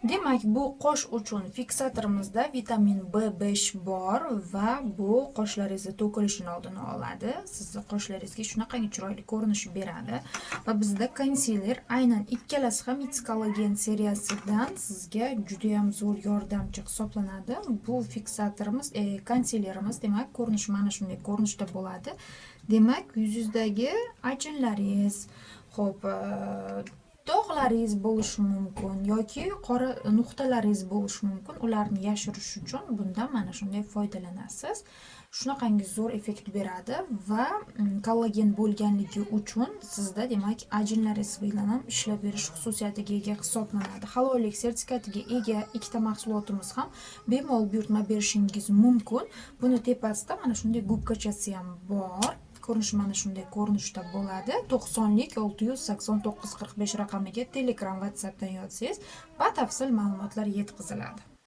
Demak, bu qosh uchun fiksatorimizda vitamin B5 bor va bu qoshlaringizni to'kilishini oldini oladi. Sizni qoshlaringizga shunaqangi chiroyli ko'rinish beradi va bizda konsiler aynan ikkalasi ham It's Collagen seriyasidan sizga juda ham zo'r yordamchi hisoblanadi. Bu fiksatorimiz, konsilerimiz demak ko'rinishi mana shunday ko'rinishda bo'ladi. Demak, yuzingizdagi ajinlaringiz, xo'p, dog'laringiz bo'lishi mumkin yoki qora nuqtalaringiz bo'lishi mumkin. Ularni yashirish uchun bundan mana shunday foydalanasiz. Shunaqangi zo'r effekt beradi va kollagen bo'lganligi uchun sizda demak ajinlaringiz bilan ham ishlab berish xususiyatiga ega hisoblanadi. Halollik sertifikatiga ega ikkita mahsulotimiz ham bemalol buyurtma berishingiz mumkin. Buni tepasida mana shunday gubkachasi ham bor. Ko'rinishi mana shunday ko'rinishda bo'ladi. 90lik 689 45 raqamiga Telegram, WhatsAppdan yozsangiz, batafsil ma'lumotlar yetkaziladi.